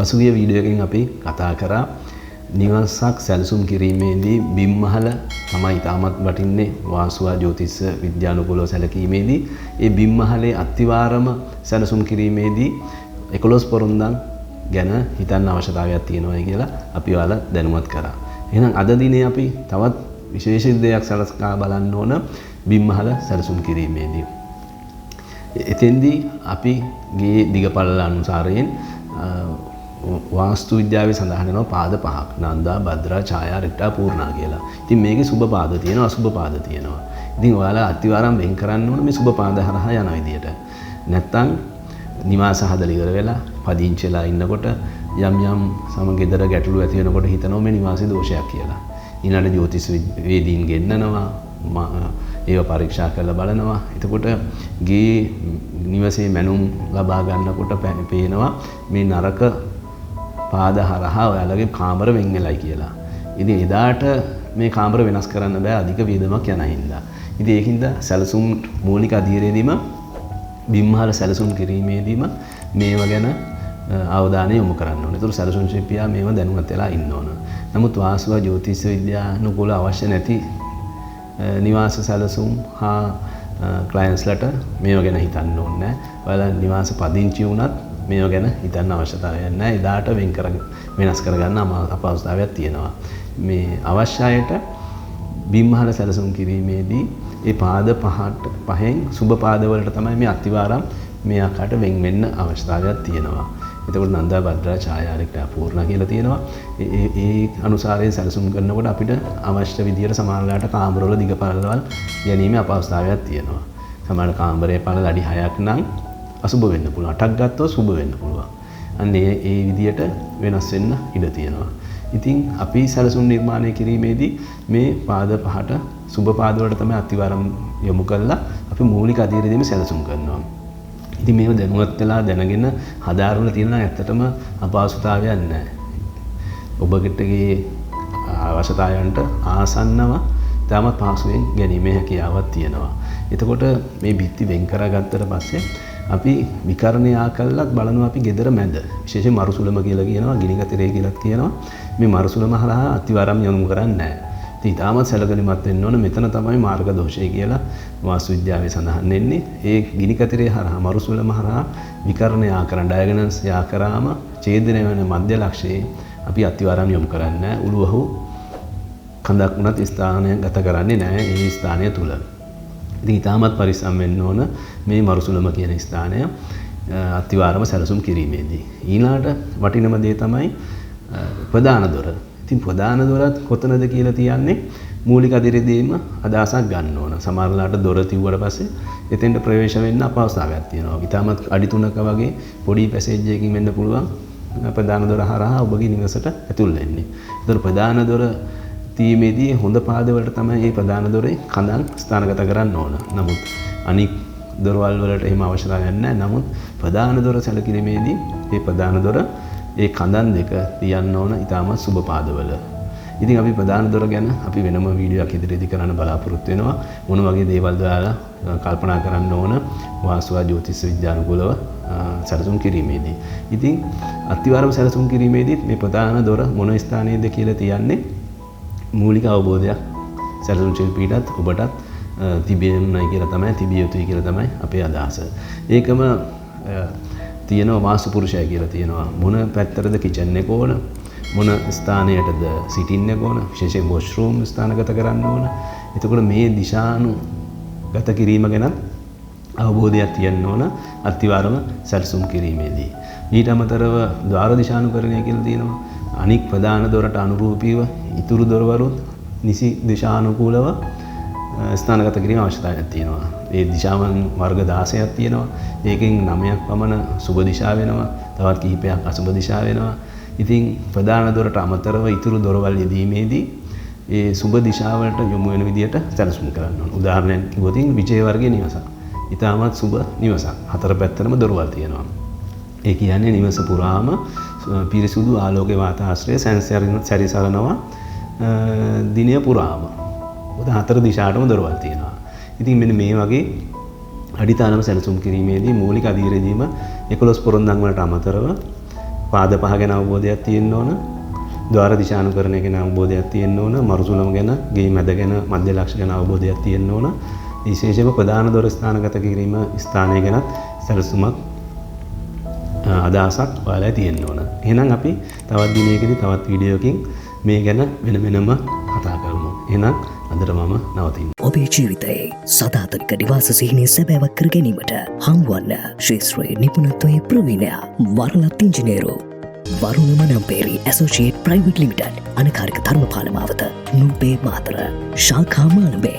පසුගිය වීඩියෝ එකකින් අපි කතා කරා නිවසක් සැලසුම් කිරීමේදී බිම්මහල තමයි තාමත් වටින්නේ වාස්තුවා ජ්‍යොතිෂ විද්‍යානුකූලව සැලකීමේදී ඒ බිම්මහලේ අත්විවරම සැලසුම් කිරීමේදී 11 පොරොන්දම් ගැන හිතන්න අවශ්‍යතාවයක් තියෙනවා කියලා අපි ඔයාලා දැනුවත් කරා. එහෙනම් අද දිනේ අපි තවත් විශේෂ දෙයක් සලකා බලන්න ඕන බිම්මහල සැලසුම් කිරීමේදී. එතෙන්දී අපි ගේ දිගපළල අනුසාරයෙන් වාස්තු විද්‍යාවේ සඳහන් වෙනවා පාද පහක්. නන්දා, භද්‍රා, ඡායා, රිට්ටා, පූර්ණා කියලා. ඉතින් මේකේ සුබ පාද තියෙනවා, අසුබ පාද තියෙනවා. ඉතින් ඔයාලා අතිවාරම් වෙන් කරන්න ඕන මේ සුබ පාද හරහා යන විදියට. නැත්තම් නිවාස හදලා ඉවර වෙලා පදිංචිලා ඉන්නකොට යම් සමගෙදර ගැටලු ඇති වෙනකොට හිතනවා මේ නිවාසේ දෝෂයක් කියලා. ඊළඟ ජ්‍යොතිෂ වේදීන් ගෙන්නනවා, ඒව පරීක්ෂා කරලා බලනවා. එතකොට ගේ නිවසේ මැනුම් ලබා ගන්නකොට පේනවා මේ නරක පාද හරහා ඔයාලගේ කාමර වෙන් වෙලයි කියලා. ඉතින් එදාට මේ කාමර වෙනස් කරන්න බෑ අධික වියදමක් යන හින්දා. ඉතින් ඒකින්ද සැලසුම් මූලික අධීරයේදීම බිම්මහල සැලසුම් කිරීමේදීම මේව ගැන අවධානය යොමු කරන්න ඕනේ. ඒතර සැලසුම් ශිල්පියා මේව දැනුවත් වෙලා ඉන්න ඕන. නමුත් වාස්තුව ජ්‍යොතිෂ විද්‍යානුකූල අවශ්‍ය නැති නිවාස සැලසුම් හා ක්ලයන්ට්ස්ලට මේව ගැන හිතන්න ඕනේ නැහැ. ඔයාලා නිවාස පදිංචි වුණත් මේව ගැන හිතන්න අවශ්‍යතාවයක් නැහැ. එදාට වෙනස් කරගන්න අපහසුතාවයක් තියෙනවා. මේ අවශ්‍යයට බිම්මහල සැලසුම් කිරීමේදී ඒ පාද පහෙන් සුබ පාදවලට තමයි මේ අතිවාරම් මේ ආකාරයට වෙන් වෙන්න අවශ්‍යතාවයක් තියෙනවා. එතකොට නන්දා, භද්‍රා, ඡායා, රිට්ටා, පූර්ණා කියලා තියෙනවා. ඒ අනුසාරයෙන් සැලසුම් කරනකොට අපිට අවශ්‍ය විදියට සමානලාට කාමරවල දිගපළලවල් ගැනීමේ අපහසුතාවයක් තියෙනවා. සමහර කාමරයේ පළල අඩි 6ක් නම් අසුබ වෙන්න පුළුවන්. 8ක් ගත්තොත් සුබ වෙන්න පුළුවන්. අන්න ඒ විදියට වෙනස් වෙන්න ඉඩ තියෙනවා. ඉතින් අපි සැලසුම් නිර්මාණය කිරීමේදී මේ පාද පහට සුබ පාදවලට තමයි අතිවාරම් යොමු කරලා අපි මූලික අධීරයේදීම සැලසුම් කරනවා. ඉතින් මේව දැනුවත් වෙලා දැනගෙන හදාරවල තියෙනවා ඇත්තටම අපහසුතාවයක් නැහැ. ඔබගිටගේ අවශ්‍යතාවයන්ට ආසන්නව තාමත් පහසුවෙන් ගැනීමේ හැකියාවක් තියෙනවා. එතකොට මේ බිත්ති වෙන් කරගත්තට පස්සේ අපි විකරණයා කළත් බලනවා අපි ගෙදර මැද විශේෂයෙන් මරුසුලම කියලා කියනවා, ගිනිගතිරේ කියලාත් කියනවා. මේ මරුසුලම හරහා අතිවාරම් යොමු කරන්නේ නැහැ. ඉතින් තාමත් සැලකලිමත් වෙන්න ඕන. මෙතන තමයි මාර්ග දෝෂය කියලා වාස්තු විද්‍යාවේ සඳහන් වෙන්නේ. ඒ ගිනිකතරේ හරහා මරුසුලම හරහා විකරණයා කරන ඩයගනල්ස් යා කරාම ඡේදනය වෙන මධ්‍ය ලක්ෂයේ අපි අතිවාරම් යොමු කරන්නේ නැහැ. උළුවහු කඳක් උනත් ස්ථානය ගත කරන්නේ නැහැ ඒ ස්ථානය තුල. ඉතින් තාමත් පරිස්සම් වෙන්න ඕන මේ මරුසුලම කියන ස්ථානය අතිවාරම සැලසුම් කිරීමේදී. ඊළාට වටිනම දේ තමයි ප්‍රධාන දොර. ඉතින් ප්‍රධාන දොරත් කොතනද කියලා තියන්නේ මූලික අධිරේදීම අදහසක් ගන්න ඕන. සමහරලාට දොර තිව්වට පස්සේ එතෙන්ට ප්‍රවේශ වෙන්න අපහසුතාවයක් තියෙනවා. ඊටමත් අඩි 3ක වගේ පොඩි පැසේජ් එකකින් වෙන්න පුළුවන් ප්‍රධාන දොර හරහා ඔබගේ නිවසට ඇතුල් වෙන්නේ. ඒතර ප්‍රධාන දොර තීමේදී හොඳ පාදවලට තමයි මේ ප්‍රධාන දොරේ කඳන් ස්ථානගත කරන්න ඕන. නමුත් අනික් දොරවල් වලට එහෙම අවශ්‍යතාවයක් නැහැ. නමුත් ප්‍රධාන දොර සැලකිරීමේදී මේ ප්‍රධාන දොර ඒ කඳන් දෙක තියන්න ඕන ඊටමත් සුබ පාදවල. ඉතින් අපි ප්‍රධාන දොර ගැන අපි වෙනම වීඩියෝ එකක් ඉදිරියේදී කරන්න බලාපොරොත්තු වෙනවා. මොන වගේ දේවල්ද ඔයාලා කල්පනා කරන්න ඕන වාස්තුවා ජ්‍යොතිෂ විද්‍යානුකූලව සැලසුම් කිරීමේදී. ඉතින් අතිවාරම සැලසුම් කිරීමේදී මේ ප්‍රධාන දොර මොන ස්ථානයේද කියලා තියන්නේ මූලික අවබෝධයක් සැලසුම් ශිල්පීටත් ඔබටත් තිබෙන්නයි කියලා තමයි තිබිය යුතුයි කියලා තමයි අපේ අදහස. ඒකම තියෙනවා වාස්තු පුරුෂය කියලා තියෙනවා. මොන පැත්තටද කිචන් එක ඕන, මොන ස්ථානයටද සිටින් එක ඕන, විශේෂයෙන් වොෂ්රූම් ස්ථානගත කරන්න ඕන. එතකොට මේ දිශානුගත කිරීම ගැන අවබෝධයක් තියෙන්න ඕන අතිවාරම සැලසුම් කිරීමේදී. ඊට අමතරව ద్వාර දිශානුකරණය කියලා තියෙනවා. අනික් ප්‍රධාන දොරට අනුරූපීව ඉතුරු දොරවලුත් නිසි දිශානුකූලව ස්ථානගත කිරීම අවශ්‍යතාවයක් තියෙනවා. ඒ දිශාවන් වර්ග 16ක් තියෙනවා. ඒකෙන් 9ක් පමණ සුබ දිශා වෙනවා. තවත් කිහිපයක් අසුබ දිශා වෙනවා. ඉතින් ප්‍රධාන දොරට අමතරව ඉතුරු දොරවල් යෙදීමේදී ඒ සුබ දිශාවලට යොමු වෙන විදියට සැලසුම් කරන්න ඕන. උදාහරණයක් කිව්වොත් විජේ වර්ගයේ නිවසක්. ඊටමත් සුබ නිවසක්. හතර පැත්තටම දොරවල් තියෙනවා. ඒ කියන්නේ නිවස පුරාම පිරිසුදු ආලෝකයේ වාතාශ්‍රය සැරිසරනවා දිනය පුරාම. උදා හතර දිශාටම දොරවල් තියෙනවා. ඉතින් මෙන්න මේ වගේ අඩිතාලම සැලසුම් කිරීමේදී මූලික අධීරයේදීම 11 පොරොන්දම් වලට අමතරව පාද පහ ගැන අවබෝධයක් තියෙන්න ඕන. ద్వාර දිශානුකරණය ගැන අවබෝධයක් තියෙන්න ඕන. මරුසුලම ගැන, ගේ මැද ගැන, මධ්‍ය ලක්ෂ ගැන අවබෝධයක් තියෙන්න ඕන. විශේෂයෙන්ම ප්‍රධාන දොර ස්ථානගත කිරීම ස්ථානය ගැනත් සැලසුමක් අදහසක් ඔයාලා තියෙන්න ඕන. එහෙනම් අපි තවත් දිනයකදී තවත් වීඩියෝකින් මේ ගැන වෙනම කතා කරමු. එහෙනම් අදට මම නවතිනවා. ඔබේ ජීවිතයේ සදාතනික නිවාස සිහිනය සැබෑවක් කර ගැනීමට හමුවන්න ශ්‍රේෂ්ඨ නිපුණත්වයේ ප්‍රවීණයා වරලත් ඉංජිනේරු වරුණ Manamperi associate private limited අනකාරික Dharmapala මාවත නුඹේ මාතර ශාඛා මාළඹේ